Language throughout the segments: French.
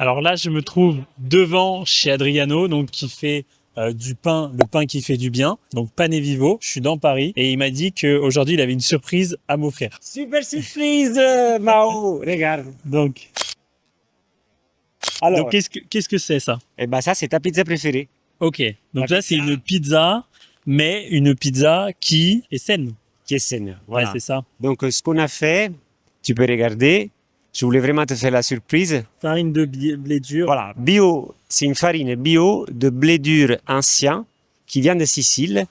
Alors là, je me trouve devant chez Adriano, donc qui fait du pain, le pain qui fait du bien, donc Pane Vivo. Je suis dans Paris et il m'a dit qu'aujourd'hui, il avait une surprise à m'offrir. Super surprise, Mao. Regarde. Donc Alors, qu'est-ce que c'est ça? eh ben ça, c'est ta pizza préférée. Ok, donc La là, c'est pizza. une pizza, mais une pizza qui est saine. Qui est saine. Ouais, Voilà. c'est ça. Donc, ce qu'on a fait, tu peux regarder. Je voulais vraiment te faire la surprise. Farine de blé dur. Voilà, bio, c'est une farine bio de blé dur ancien qui vient de Sicile,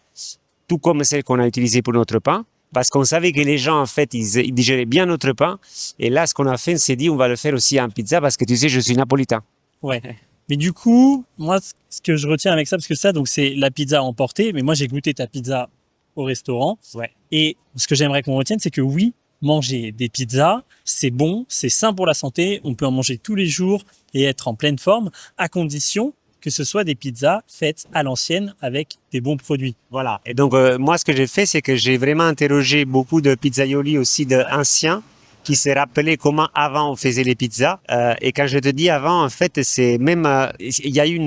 tout comme celle qu'on a utilisée pour notre pain, parce qu'on savait que les gens, en fait, ils digéraient bien notre pain. Et là, ce qu'on a fait, on s'est dit, on va le faire aussi en pizza, parce que tu sais, je suis napolitain. Ouais. Mais du coup, moi, ce que je retiens avec ça, parce que ça, donc c'est la pizza emportée, mais moi, j'ai goûté ta pizza au restaurant. Ouais. Et ce que j'aimerais qu'on retienne, c'est que oui, manger des pizzas, c'est bon, c'est sain pour la santé, on peut en manger tous les jours et être en pleine forme, à condition que ce soit des pizzas faites à l'ancienne avec des bons produits. Voilà. Et donc, moi, ce que j'ai fait, c'est que j'ai vraiment interrogé beaucoup de pizzaioli aussi anciens qui se rappelaient comment avant on faisait les pizzas. Et quand je te dis avant, en fait, c'est même, il y a eu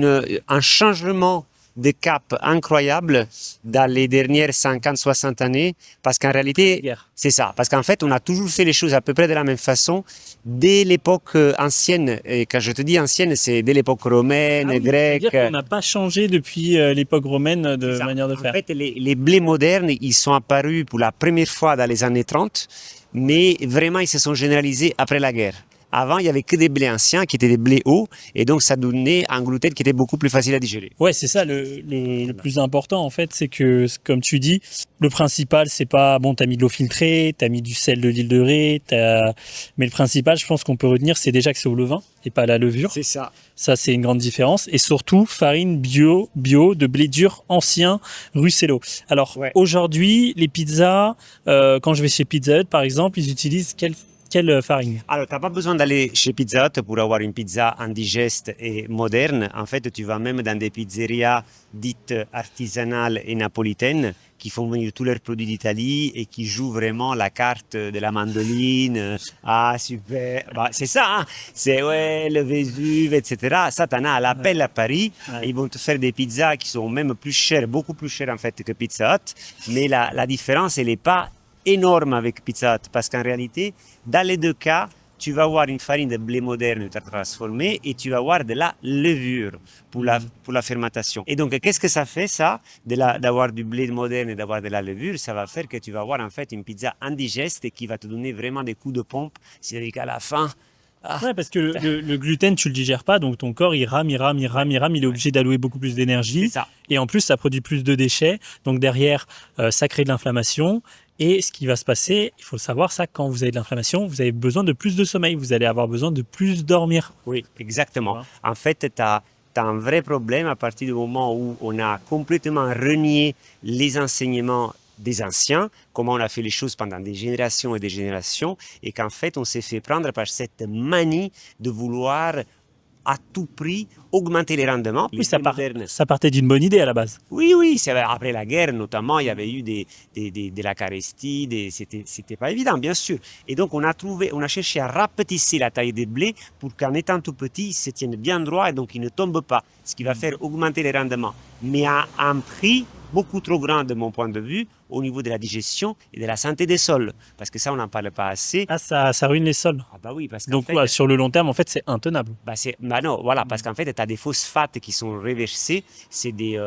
un changement de cap incroyable dans les dernières 50, 60 années, parce qu'en réalité, c'est ça. Parce qu'en fait, on a toujours fait les choses à peu près de la même façon dès l'époque ancienne. Et quand je te dis ancienne, c'est dès l'époque romaine, grecque. C'est-à-dire qu'on n'a pas changé depuis l'époque romaine de manière de faire. En fait, les blés modernes, ils sont apparus pour la première fois dans les années 30, mais vraiment, ils se sont généralisés après la guerre. Avant, il y avait que des blés anciens qui étaient des blés hauts, et donc ça donnait un gluten qui était beaucoup plus facile à digérer. Ouais, c'est ça le plus important en fait, c'est que comme tu dis, le principal c'est pas bon, t'as mis de l'eau filtrée, t'as mis du sel de l'île de Ré, mais le principal, je pense qu'on peut retenir, c'est déjà que c'est au levain et pas à la levure. C'est ça. Ça, c'est une grande différence. Et surtout, farine bio de blé dur ancien, Russello. Alors, aujourd'hui, les pizzas, quand je vais chez Pizza Hut, par exemple, ils utilisent quelle farine? Alors, tu n'as pas besoin d'aller chez Pizza Hut pour avoir une pizza indigeste et moderne. En fait, tu vas même dans des pizzerias dites artisanales et napolitaines qui font venir tous leurs produits d'Italie et qui jouent vraiment la carte de la mandoline. Ah, super. Bah, c'est ça, hein? C'est le Vésuve, etc. Ça, tu en as à l'appel à Paris. Et ils vont te faire des pizzas qui sont même plus chères, beaucoup plus chères en fait que Pizza Hut. Mais la différence, elle n'est pas énorme avec Pizza Hut, parce qu'en réalité, dans les deux cas, tu vas avoir une farine de blé moderne transformée et tu vas avoir de la levure pour la fermentation. Et donc, qu'est-ce que ça fait, ça, d'avoir du blé moderne et d'avoir de la levure? Ça va faire que tu vas avoir en fait une pizza indigeste et qui va te donner vraiment des coups de pompe. C'est-à-dire qu'à la fin, ouais, parce que le gluten, tu le digères pas, donc ton corps, il rame, il est obligé d'allouer beaucoup plus d'énergie. C'est ça. Et en plus, ça produit plus de déchets. Donc derrière, ça crée de l'inflammation. Et ce qui va se passer, il faut savoir ça, quand vous avez de l'inflammation, vous avez besoin de plus de sommeil, vous allez avoir besoin de plus dormir. Oui, exactement. En fait, tu as un vrai problème à partir du moment où on a complètement renié les enseignements des anciens, comment on a fait les choses pendant des générations et des générations, et qu'en fait, on s'est fait prendre par cette manie de vouloir à tout prix augmenter les rendements. Oui, ça partait d'une bonne idée à la base. Oui, c'est après la guerre notamment, il y avait eu de la carestie, c'était pas évident, bien sûr. Et donc on a cherché à rapetisser la taille des blés pour qu'en étant tout petit, ils se tiennent bien droit et donc ils ne tombent pas, ce qui va faire augmenter les rendements, mais à un prix beaucoup trop grand de mon point de vue au niveau de la digestion et de la santé des sols, parce que ça on n'en parle pas assez. Ah, ça ruine les sols. Ah bah oui, parce que donc fait, sur le long terme en fait c'est intenable. Bah non, voilà, parce qu'en fait tu as des phosphates qui sont reversés, c'est des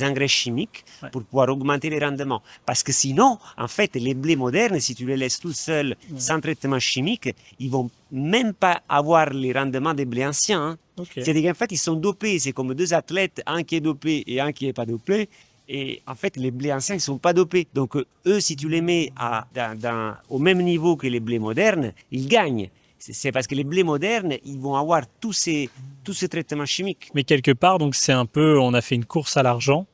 engrais chimiques pour pouvoir augmenter les rendements, parce que sinon en fait les blés modernes, si tu les laisses tout seuls sans traitement chimique, ils vont même pas avoir les rendements des blés anciens, hein. C'est-à-dire qu'en fait ils sont dopés, c'est comme deux athlètes, un qui est dopé et un qui n'est pas dopé. Et en fait, les blés anciens, ils ne sont pas dopés. Donc, eux, si tu les mets au même niveau que les blés modernes, ils gagnent. C'est parce que les blés modernes, ils vont avoir tous ces traitements chimiques. Mais quelque part, donc c'est un peu, on a fait une course à l'argent,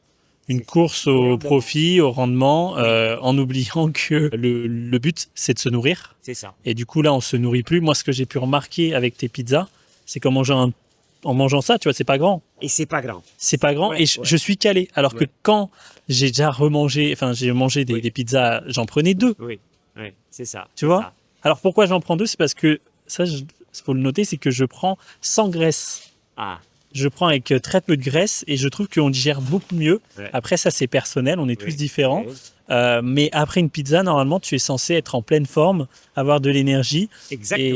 une course au profit, au rendement, en oubliant que le but, c'est de se nourrir. C'est ça. Et du coup, là, on ne se nourrit plus. Moi, ce que j'ai pu remarquer avec tes pizzas, c'est qu'en mangeant ça, tu vois, c'est pas grand. Et c'est pas grand. C'est pas grand et je suis calé. Alors que quand j'ai déjà j'ai mangé des pizzas, j'en prenais 2. Oui, c'est ça. Tu vois ? Alors pourquoi j'en prends 2 ? C'est parce que ça faut le noter, c'est que je prends sans graisse. Ah, Je prends avec très peu de graisse et je trouve qu'on digère beaucoup mieux. ouais. Après, ça, c'est personnel, on est tous Oui, différents. oui. Mais après une pizza, normalement, tu es censé être en pleine forme, avoir de l'énergie. Exactement.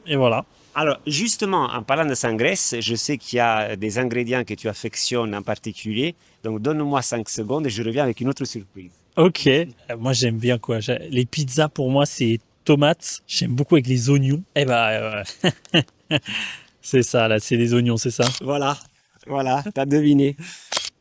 Et voilà. Alors, justement, en parlant de sans graisse, je sais qu'il y a des ingrédients que tu affectionnes en particulier. Donc, donne-moi 5 secondes et je reviens avec une autre surprise. Ok. Moi, j'aime bien quoi. Les pizzas, pour moi, c'est tomates. J'aime beaucoup avec les oignons. Eh ben, c'est ça, là, c'est les oignons, c'est ça. Voilà, voilà, t'as deviné.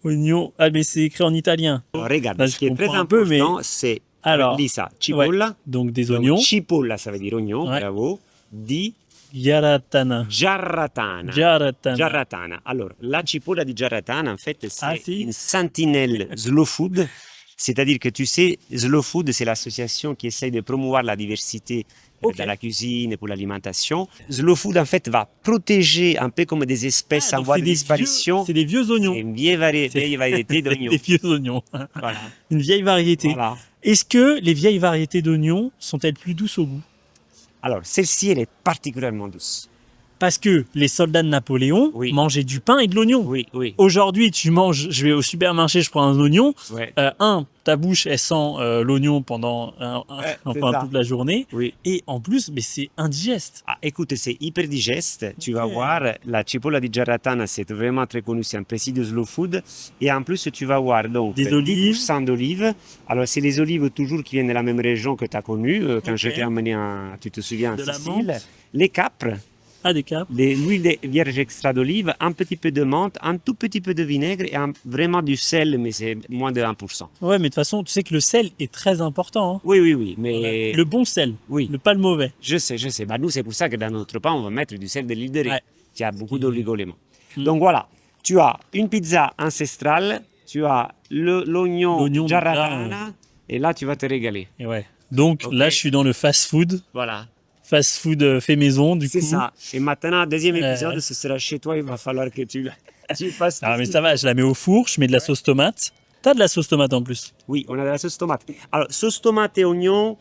Oignons. Ah, mais c'est écrit en italien. Alors, regarde, Là, ce je qui est très comprends un peu, mais important, c'est, alors, lis ça, ouais. cipolla. Donc des Donc, oignons. cipolla, ça veut dire oignon, Ouais. bravo. Di Giaratana. Jarratana. Giaratana. Jarratana. Alors, la cipolla di Jarratana, en fait, c'est Ah, si. une sentinelle slow food. C'est-à-dire que tu sais, Slow Food, c'est l'association qui essaye de promouvoir la diversité Ok. dans la cuisine et pour l'alimentation. Slow Food, en fait, va protéger un peu comme des espèces Ah, en donc voie c'est de des disparition. c'est des vieux oignons. C'est une vieille variété d'oignons. Des vieux oignons. Voilà. Une vieille variété. Voilà. Est-ce que les vieilles variétés d'oignons sont-elles plus douces au goût? Alors, celle-ci, elle est particulièrement douce. Parce que les soldats de Napoléon Oui. mangeaient du pain et de l'oignon. Oui, oui. Aujourd'hui, tu manges, je vais au supermarché, je prends un oignon. Ouais. Ta bouche, elle sent l'oignon pendant Ouais, c'est enfin, ça. toute la journée. Oui. Et en plus, mais c'est indigeste. Ah, écoute, c'est hyper digeste. Tu vas Ok. voir, la cipolla di Jarratana, c'est vraiment très connu, c'est un précis de slow food. Et en plus, tu vas voir donc Des olives. 10% d'olives. Alors, c'est les olives toujours qui viennent de la même région que tu as connue quand Ok. je t'ai emmené, tu te souviens, en De la Sicile. menthe. Les capres, Ah, des capres. l'huile vierge extra d'olive, un petit peu de menthe, un tout petit peu de vinaigre et vraiment du sel, mais c'est moins de 1%. Ouais, mais de toute façon, tu sais que le sel est très important. Hein. Oui, oui, oui, mais Le bon sel, oui. pas le mauvais. Je sais, je sais. Bah, nous, c'est pour ça que dans notre pain, on va mettre du sel de l'île de Ré, Ouais. qui a beaucoup Qui- d'oligo-éléments. Mm. Donc voilà, tu as une pizza ancestrale, tu as l'oignon L'oignon Jarratana, et là, tu vas te régaler. Et ouais. Donc Ok. là, je suis dans le fast-food. Voilà, Fast-food fait maison, du coup. c'est ça. Et maintenant, deuxième Euh. épisode, ce sera chez toi, il va falloir que tu fasses... Ah, mais ça va, je la mets au four, je mets de la sauce tomate. T'as de la sauce tomate en plus. Oui, on a de la sauce tomate. Alors, sauce tomate et oignon,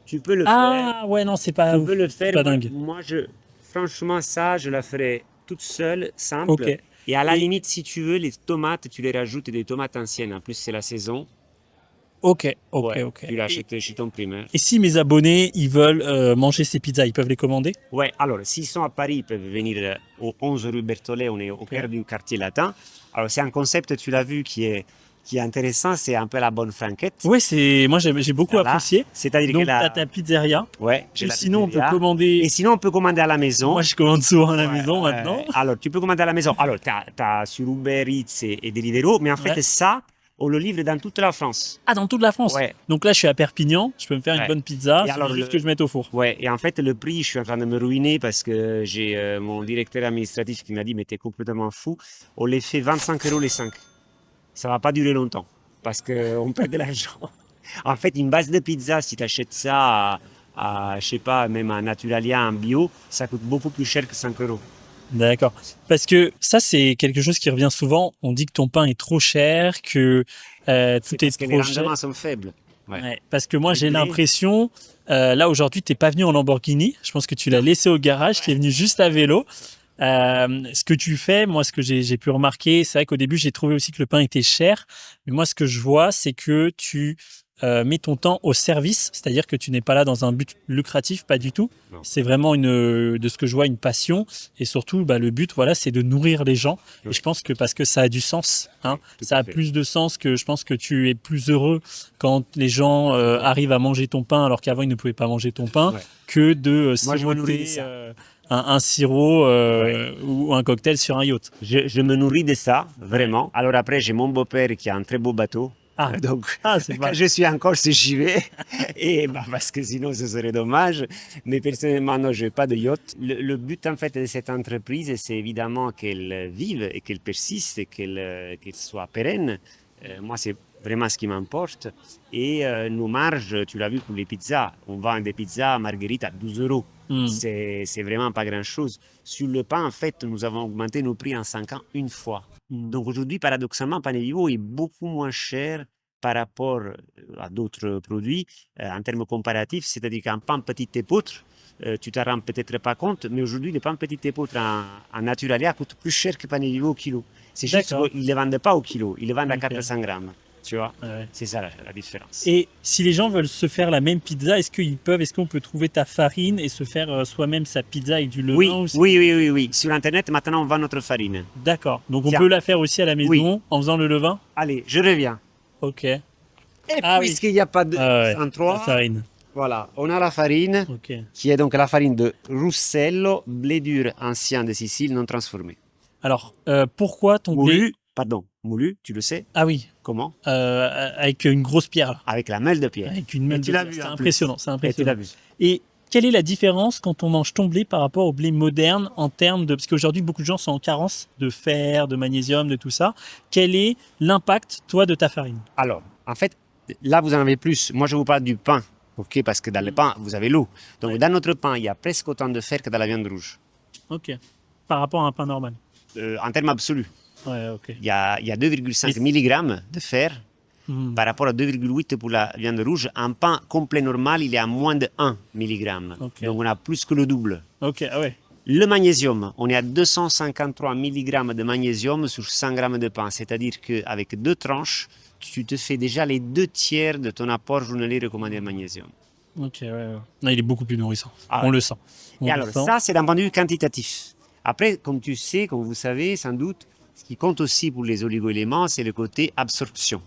tu peux le faire. Ah, ouais, non, c'est pas, Tu peux le faire. pas Moi, dingue. franchement, ça, je la ferai toute seule, simple. Ok. Et à la Et- limite, si tu veux, les tomates, tu les rajoutes des tomates anciennes. En plus, c'est la saison. Ok, ok, Ouais, ok. Tu l'achètes chez ton primeur. Et si mes abonnés, ils veulent manger ces pizzas, ils peuvent les commander? Ouais, alors, s'ils sont à Paris, ils peuvent venir au 11 rue Berthollet. On est au cœur du quartier latin. Alors, c'est un concept, tu l'as vu, qui est intéressant. C'est un peu la bonne franquette. Ouais, moi j'ai beaucoup Voilà. apprécié. C'est-à-dire Donc que t'as ta pizzeria. Ouais, j'ai Ou la sinon, on peut pizzeria. commander. Et sinon, on peut commander à la maison. Moi, je commande souvent à la Ouais, maison ouais. maintenant. Alors, tu peux commander à la maison. Alors, tu as sur Uber Eats et Deliveroo, mais en fait, Ouais. ça, on le livre dans toute la France. Ah, dans toute la France. Ouais. Donc là, je suis à Perpignan. Je peux me faire une Ouais. bonne pizza. Et C'est alors, juste le- que je mette au four. Ouais, et en fait, le prix, je suis en train de me ruiner parce que j'ai mon directeur administratif qui m'a dit, mais t'es complètement fou. On les fait 25 € les 5. Ça va pas durer longtemps parce qu'on perd de l'argent. En fait, une base de pizza, si tu achètes ça je sais pas, même à Naturalia, en bio, ça coûte beaucoup plus cher que 5 €. D'accord. Parce que ça, c'est quelque chose qui revient souvent. On dit que ton pain est trop cher, que C'est tout est parce que les trop cher. rendements sont faibles. Ouais. Ouais, parce que moi, Le j'ai blé. l'impression, là aujourd'hui, t'es pas venu en Lamborghini. Je pense que tu l'as laissé au garage. Tu es venu juste à vélo. Ce que tu fais, moi, ce que j'ai pu remarquer, c'est vrai qu'au début, j'ai trouvé aussi que le pain était cher. Mais moi, ce que je vois, c'est que tu mets ton temps au service, c'est-à-dire que tu n'es pas là dans un but lucratif, pas du tout. Non. C'est vraiment de ce que je vois, une passion. Et surtout, le but, voilà, c'est de nourrir les gens. Oui. Et je pense que parce que ça a du sens, hein, Tout ça à a fait. plus de sens que je pense que tu es plus heureux quand les gens arrivent à manger ton pain alors qu'avant ils ne pouvaient pas manger ton pain Ouais. que de Moi, je me nourris de siroter ça. un sirop ou un cocktail sur un yacht. Je me nourris de ça, vraiment. Alors après, j'ai mon beau-père qui a un très beau bateau. Ah, Donc, c'est quand pas... je suis en Corse, j'y vais. Et parce que sinon, ce serait dommage. Mais personnellement, non, je n'ai pas de yacht. Le but, en fait, de cette entreprise, c'est évidemment qu'elle vive et qu'elle persiste et qu'elle soit pérenne. Moi, c'est vraiment ce qui m'importe. Et nos marges, tu l'as vu pour les pizzas. On vend des pizzas marguerite à 12 €. Hmm. C'est vraiment pas grand-chose. Sur le pain, en fait, nous avons augmenté nos prix en 5 ans une fois. Hmm. Donc aujourd'hui, paradoxalement, Pane Vivo est beaucoup moins cher par rapport à d'autres produits en termes comparatifs, c'est-à-dire qu'un pain petite épeautre, tu t'en rends peut-être pas compte, mais aujourd'hui, le pain petite épeautre en naturalia coûte plus cher que le pain vivo au kilo. C'est juste D'accord. qu'ils ne le vendent pas au kilo, ils le vendent à Ok. 400 grammes. Tu vois, Ouais. c'est ça la différence. Et si les gens veulent se faire la même pizza, est-ce qu'on peut trouver ta farine et se faire soi-même sa pizza avec du levain Oui, ou c'est- oui. Sur Internet, maintenant, on vend notre farine. D'accord. Donc on Tiens. peut la faire aussi à la maison Oui. en faisant le levain. Allez, je reviens. Ok. Et Ah oui. puisqu'il n'y a pas de Ouais. 103, La farine. voilà, on a la farine, Ok. qui est donc la farine de Russello, blé dur ancien de Sicile, non transformé. Alors pourquoi ton blé? Moulu, tu le sais, Ah oui. comment? Avec une grosse pierre là. Avec la meule de pierre. Avec une Et meule tu de l'as pierre. vu C'est en impressionnant. plus. C'est Et tu impressionnant. l'as vu. Et quelle est la différence quand on mange ton blé par rapport au blé moderne en termes de... Parce qu'aujourd'hui, beaucoup de gens sont en carence de fer, de magnésium, de tout ça. Quel est l'impact, toi, de ta farine? Alors, en fait, là, vous en avez plus. Moi, je vous parle du pain, ok? Parce que dans le pain, vous avez l'eau. Donc, Ouais. dans notre pain, il y a presque autant de fer que dans la viande rouge. Ok. Par rapport à un pain normal. En termes absolus, Ouais, ok. il y a 2,5 Mais- mg de fer Hmm. par rapport à 2,8 pour la viande rouge. Un pain complet normal, il est à moins de 1 mg. Ok. Donc, on a plus que le double. Ok, ah ouais. Le magnésium, on est à 253 mg de magnésium sur 100 g de pain. C'est-à-dire qu'avec 2 tranches, tu te fais déjà les 2 tiers de ton apport journalier recommandé en magnésium. Ok, ouais. Non, il est beaucoup plus nourrissant. Ah On ouais. le sent. On Et le alors, sent. ça, c'est d'un point de vue quantitatif. Après, comme tu sais, comme vous savez sans doute, ce qui compte aussi pour les oligo-éléments, c'est le côté absorption.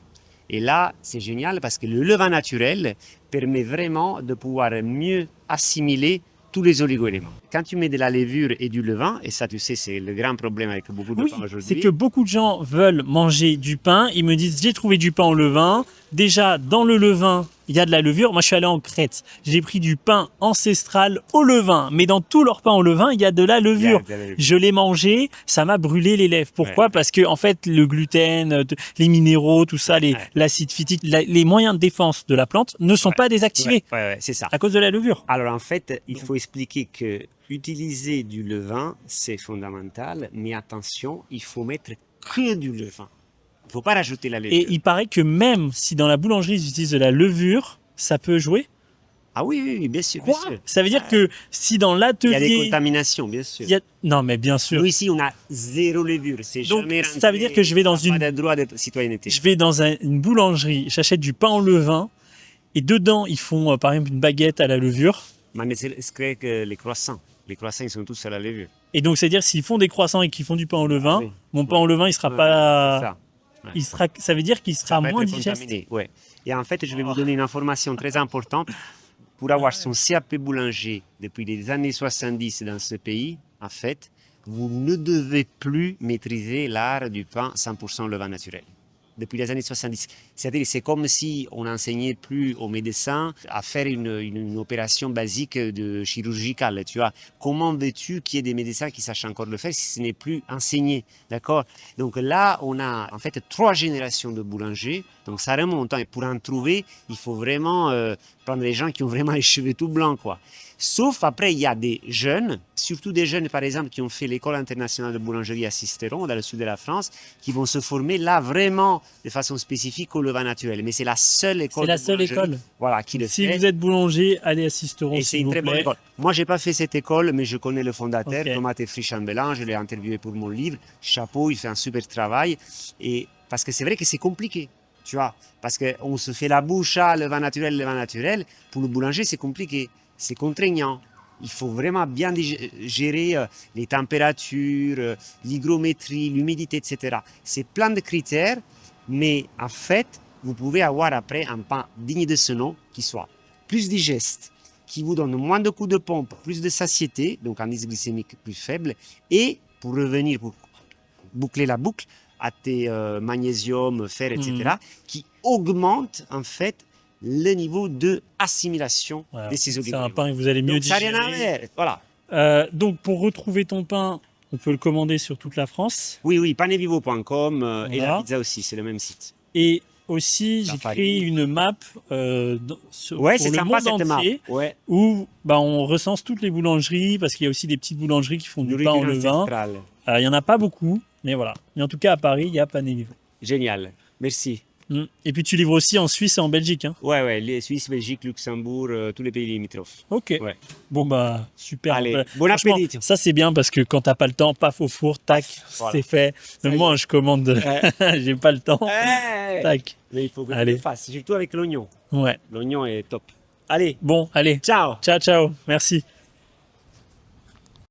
Et là, c'est génial parce que le levain naturel permet vraiment de pouvoir mieux assimiler tous les oligo-éléments. Quand tu mets de la levure et du levain, et ça, tu sais, c'est le grand problème avec beaucoup de Oui, pain aujourd'hui. c'est que beaucoup de gens veulent manger du pain. Ils me disent, j'ai trouvé du pain au levain. Déjà, dans le levain, il y a de la levure. Moi, je suis allé en Crète. J'ai pris du pain ancestral au levain. Mais dans tout leur pain au levain, il y a de la Il y a levure. de la levure. Je l'ai mangé, ça m'a brûlé les lèvres. Pourquoi? Ouais. Parce que, en fait, le gluten, les minéraux, tout ça, Ouais. l'acide phytique, les moyens de défense de la plante ne sont pas désactivés Ouais, c'est ça. à cause de la levure. Alors en fait, il faut expliquer que utiliser du levain, c'est fondamental, mais attention, il faut mettre que du levain. Il ne faut pas rajouter la levure. Et il paraît que même si dans la boulangerie, ils utilisent de la levure, ça peut jouer. Ah oui, bien sûr. Quoi? bien sûr. Ça veut dire que si dans Il y a des l'atelier... contaminations, bien sûr. il y a- Non, mais bien sûr. Nous ici, on a zéro levure. C'est Donc, jamais ça veut dire que je vais dans ça n'a une- pas de droit de citoyenneté. Je vais dans une boulangerie, j'achète du pain au levain, et dedans, ils font par exemple une baguette à la levure. Mais c'est que les croissants. Les croissants, ils sont tous à la levure. Et donc, c'est-à-dire s'ils font des croissants et qu'ils font du pain au levain, oui. mon pain au levain, il sera Ouais, pas... c'est ça. Ça veut dire qu'il sera Ça va moins être digeste. contaminé, ouais. Et en fait, je vais vous donner une information très importante. Pour avoir son CAP boulanger depuis les années 70 dans ce pays, en fait, vous ne devez plus maîtriser l'art du pain 100% levain naturel. Depuis les années 70. C'est-à-dire, c'est comme si on n'enseignait plus aux médecins à faire une opération basique de chirurgicale. Tu vois, comment veux-tu qu'il y ait des médecins qui sachent encore le faire si ce n'est plus enseigné, d'accord? Donc là, on a en fait 3 générations de boulangers. Donc ça remonte. Et pour en trouver, il faut vraiment prendre les gens qui ont vraiment les cheveux tout blancs, quoi. Sauf après, il y a des jeunes, surtout des jeunes par exemple qui ont fait l'école internationale de boulangerie à Sisteron, dans le sud de la France, qui vont se former là vraiment de façon spécifique au levain naturel. Mais c'est la seule école. C'est la de seule boulangerie, école. Voilà, qui le Si fait. vous êtes boulanger, allez à Sisteron, Et c'est s'il une vous très bonne plaît. école. Moi, j'ai pas fait cette école, mais je connais le fondateur, Ok. Thomas Teffry Chambellan. Je l'ai interviewé pour mon livre. Chapeau, il fait un super travail. Et parce que c'est vrai que c'est compliqué, tu vois. Parce qu'on se fait la bouche à le vin naturel. Pour le boulanger, c'est compliqué. C'est contraignant. Il faut vraiment bien gérer les températures, l'hygrométrie, l'humidité, etc. C'est plein de critères, mais en fait, vous pouvez avoir après un pain digne de ce nom qui soit plus digeste, qui vous donne moins de coups de pompe, plus de satiété, donc un indice glycémique plus faible, et pour revenir, pour boucler la boucle, à tes magnésium, fer, etc., qui augmente en fait le niveau de assimilation Voilà. de ces C'est un oligo-éléments. pain que vous allez mieux Donc ça n'a rien à digérer. voir. Voilà. Donc, pour retrouver ton pain, on peut le commander sur toute la France. Oui, panevivo.com et la Voilà. pizza aussi, c'est le même site. Et aussi, La j'ai farine. créé une map Ouais, pour c'est le sympa monde cette map. entier Ouais. où on recense toutes les boulangeries parce qu'il y a aussi des petites boulangeries qui font du pain au Nourriture levain. ancestrale. Il n'y en a pas beaucoup, mais voilà. Mais en tout cas, à Paris, il y a Panevivo. Génial. Merci. Et puis tu livres aussi en Suisse et en Belgique. Hein. Ouais, les Suisse, Belgique, Luxembourg, tous les pays limitrophes. Ok. Ouais. Bon bah super. Allez, bon Franchement, appétit. ça c'est bien parce que quand t'as pas le temps, paf au four, tac, Voilà. c'est fait. Ça y Moi est. je commande, j'ai pas le temps. Hey, Tac. mais il faut que tu Allez. le fasses, surtout avec l'oignon. Ouais. L'oignon est top. Allez, Bon, allez. ciao. Ciao, ciao. Merci.